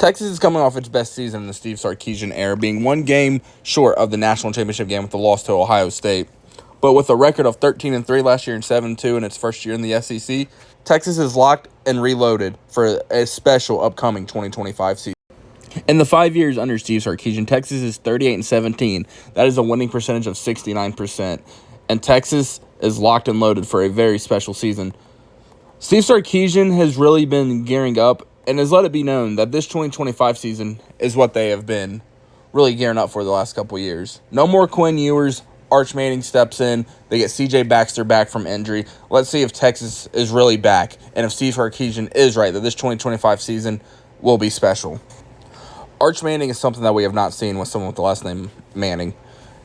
Texas is coming off its best season in the Steve Sarkisian era, being one game short of the national championship game with the loss to Ohio State. But with a record of 13-3 last year and 7-2 in its first year in the SEC, Texas is locked and reloaded for a special upcoming 2025 season. In the 5 years under Steve Sarkisian, Texas is 38-17. That is a winning percentage of 69%. And Texas is locked and loaded for a very special season. Steve Sarkisian has really been gearing up and has let it be known that this 2025 season is what they have been really gearing up for the last couple of years. No more Quinn Ewers. Arch Manning steps in. They get C.J. Baxter back from injury. Let's see if Texas is really back and if Steve Sarkisian is right that this 2025 season will be special. Arch Manning is something that we have not seen with someone with the last name Manning.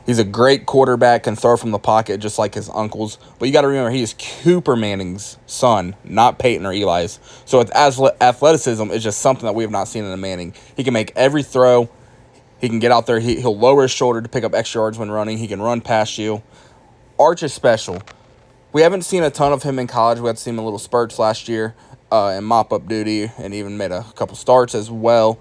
He's a great quarterback, can throw from the pocket just like his uncles. But you got to remember, he is Cooper Manning's son, not Peyton or Eli's. So with athleticism, it's just something that we have not seen in a Manning. He can make every throw. He can get out there. He'll lower his shoulder to pick up extra yards when running. He can run past you. Arch is special. We haven't seen a ton of him in college. We had to see him in little spurts last year in mop-up duty and even made a couple starts as well.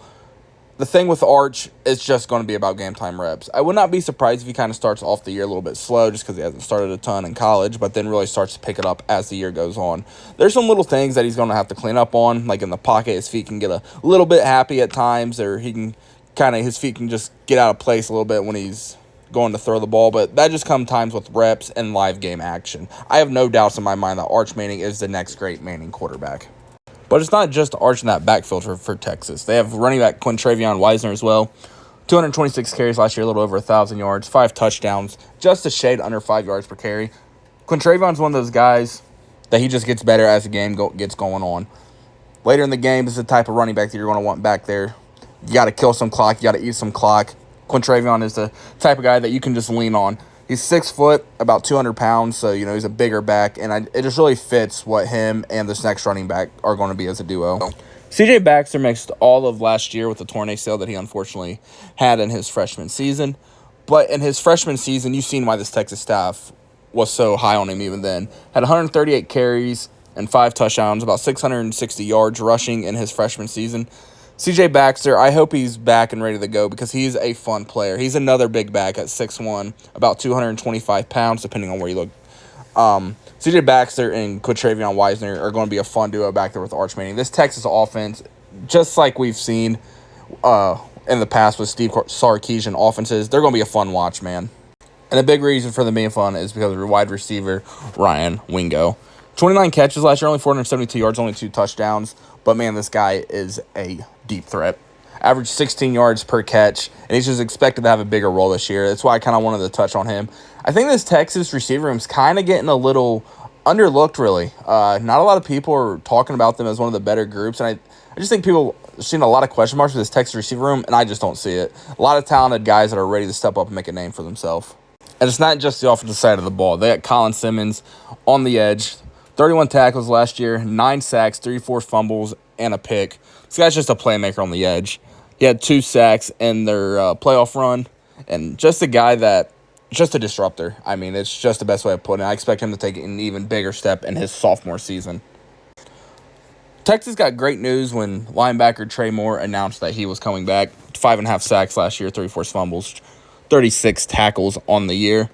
The thing with Arch is just going to be about game time reps. I would not be surprised if he kind of starts off the year a little bit slow just because he hasn't started a ton in college, but then really starts to pick it up as the year goes on. There's some little things that he's going to have to clean up on, like in the pocket, his feet can get a little bit happy at times, or his feet can just get out of place a little bit when he's going to throw the ball, but that just comes times with reps and live game action. I have no doubts in my mind that Arch Manning is the next great Manning quarterback. But it's not just Arch in that backfield for Texas. They have running back Quintravion Wisner as well. 226 carries last year, a little over 1,000 yards, 5 touchdowns, just a shade under 5 yards per carry. Quintravion's one of those guys that he just gets better as the game gets going on. Later in the game, this is the type of running back that you're going to want back there. You got to kill some clock. You got to eat some clock. Quintravion is the type of guy that you can just lean on. He's 6 foot, about 200 pounds, so, he's a bigger back, and it just really fits what him and this next running back are going to be as a duo. C.J. Baxter mixed all of last year with the torn ACL that he unfortunately had in his freshman season. But in his freshman season, you've seen why this Texas staff was so high on him even then. Had 138 carries and 5 touchdowns, about 660 yards rushing in his freshman season. C.J. Baxter, I hope he's back and ready to go because he's a fun player. He's another big back at 6'1", about 225 pounds, depending on where you look. C.J. Baxter and Quintravion Wisner are going to be a fun duo back there with Arch Manning. This Texas offense, just like we've seen in the past with Steve Sarkisian offenses, they're going to be a fun watch, man. And a big reason for them being fun is because of their wide receiver, Ryan Wingo. 29 catches last year, only 472 yards, only 2 touchdowns. But, man, this guy is a deep threat. Averaged 16 yards per catch, and he's just expected to have a bigger role this year. That's why I kind of wanted to touch on him. I think this Texas receiver room is kind of getting a little underlooked, really. Not a lot of people are talking about them as one of the better groups, and I just think people are seeing a lot of question marks with this Texas receiver room, and I just don't see it. A lot of talented guys that are ready to step up and make a name for themselves. And it's not just the offensive side of the ball. They got Colin Simmons on the edge. 31 tackles last year, 9 sacks, 3 forced fumbles, and a pick. This guy's just a playmaker on the edge. He had 2 sacks in their playoff run, and just a guy just a disruptor. I mean, it's just the best way of putting it. I expect him to take an even bigger step in his sophomore season. Texas got great news when linebacker Trey Moore announced that he was coming back. 5.5 sacks last year, 3 forced fumbles, 36 tackles on the year.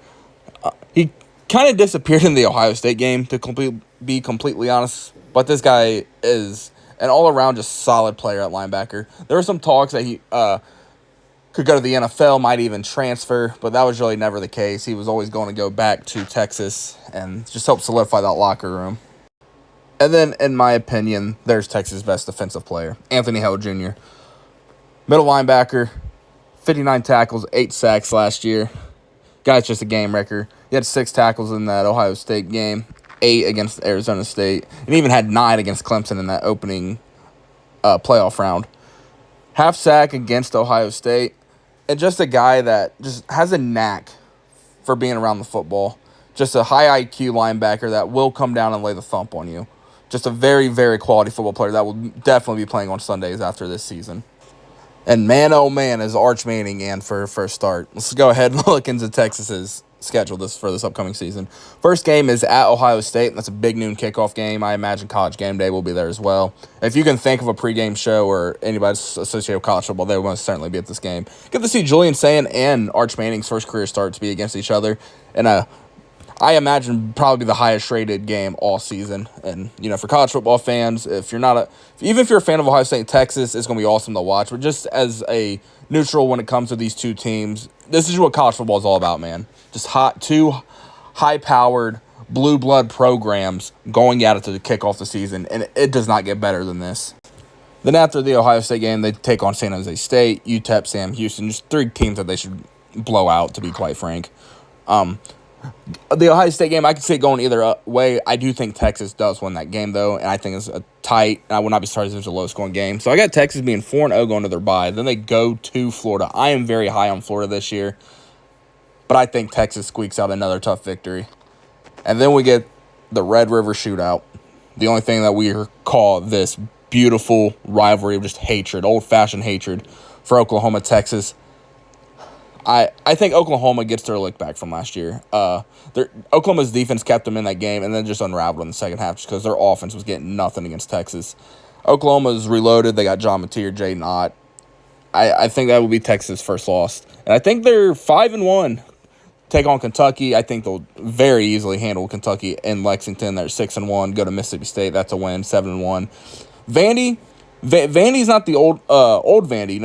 He kind of disappeared in the Ohio State game, to be completely honest. But this guy is an all-around just solid player at linebacker. There were some talks that he could go to the NFL, might even transfer, but that was really never the case. He was always going to go back to Texas and just help solidify that locker room. And then, in my opinion, there's Texas' best defensive player, Anthony Hill Jr. Middle linebacker, 59 tackles, 8 sacks last year. Guy's just a game wrecker. He had 6 tackles in that Ohio State game, 8 against Arizona State, and even had 9 against Clemson in that opening playoff round. Half sack against Ohio State, and just a guy that just has a knack for being around the football. Just a high IQ linebacker that will come down and lay the thump on you. Just a very, very quality football player that will definitely be playing on Sundays after this season. And man, oh man, is Arch Manning in for a first start. Let's go ahead and look into Texas's schedule for this upcoming season. First game is at Ohio State. That's a big noon kickoff game. I imagine College Game Day will be there as well. If you can think of a pregame show or anybody associated with college football, they will most certainly be at this game. Get to see Julian Sayin and Arch Manning's first career start to be against each other in I imagine probably the highest rated game all season. And, for college football fans, even if you're a fan of Ohio State and Texas, it's going to be awesome to watch. But just as a neutral when it comes to these two teams, this is what college football is all about, man. Just two high-powered, blue blood programs going at it to kick off the season, and it does not get better than this. Then after the Ohio State game, they take on San Jose State, UTEP, Sam Houston, just three teams that they should blow out, to be quite frank. The Ohio State game, I could see it going either way. I do think Texas does win that game, though, and I think it's a tight, and I would not be surprised if it's a low-scoring game. So I got Texas being 4-0 going to their bye. Then they go to Florida. I am very high on Florida this year, but I think Texas squeaks out another tough victory. And then we get the Red River Shootout, the only thing that we call this beautiful rivalry of just hatred, old-fashioned hatred for Oklahoma, Texas. I think Oklahoma gets their lick back from last year. Oklahoma's defense kept them in that game and then just unraveled in the second half just because their offense was getting nothing against Texas. Oklahoma's reloaded. They got John Mateer, Jaden Ott. I think that will be Texas' first loss. And I think they're 5-1. Take on Kentucky. I think they'll very easily handle Kentucky in Lexington. They're 6-1. Go to Mississippi State. That's a win. 7-1. Vandy's not the old Vandy.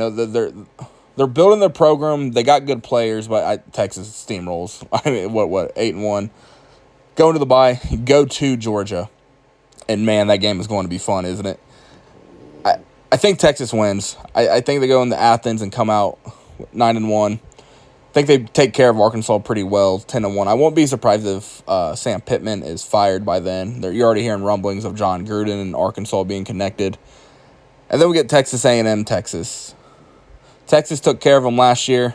They're building their program. They got good players, but Texas steamrolls. I mean, 8-1. Going to the bye, go to Georgia. And, man, that game is going to be fun, isn't it? I think Texas wins. I think they go into Athens and come out 9-1. I think they take care of Arkansas pretty well, 10-1. I won't be surprised if Sam Pittman is fired by then. You're already hearing rumblings of John Gruden and Arkansas being connected. And then we get Texas A&M, Texas. Texas took care of them last year,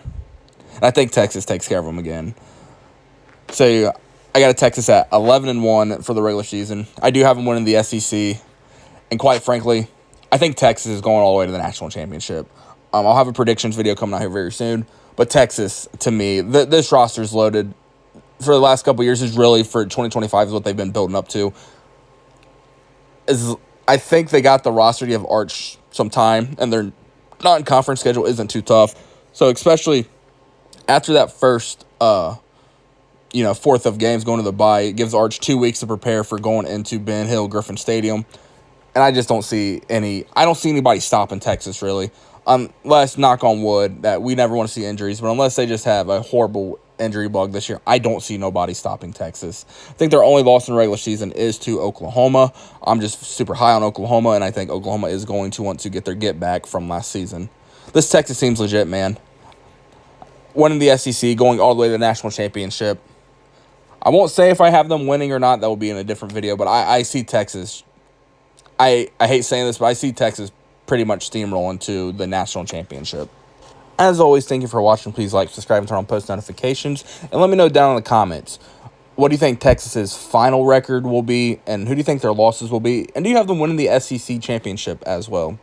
and I think Texas takes care of them again. So I got a Texas at 11-1 for the regular season. I do have them winning the SEC, and quite frankly, I think Texas is going all the way to the national championship. I'll have a predictions video coming out here very soon, but Texas, to me, this roster is loaded. For the last couple of years, is really for 2025 is what they've been building up to. I think they got the roster to give Arch some time, and their non-conference schedule isn't too tough. So especially after that first, fourth of games going to the bye, it gives Arch 2 weeks to prepare for going into Ben Hill Griffin Stadium. And I just don't see anybody stopping Texas, really. Unless, knock on wood, that we never want to see injuries, but unless they just have a horrible injury bug this year, I don't see nobody stopping Texas. I think their only loss in the regular season is to Oklahoma. I'm just super high on Oklahoma, and I think Oklahoma is going to want to get their get back from last season. This Texas team's legit, man. Winning the SEC, going all the way to the national championship. I won't say if I have them winning or not. That will be in a different video, but I see Texas. I hate saying this, but I see Texas pretty much steamrolling to the national championship. As always, thank you for watching. Please like, subscribe, and turn on post notifications. And let me know down in the comments, what do you think Texas's final record will be? And who do you think their losses will be? And do you have them winning the SEC championship as well?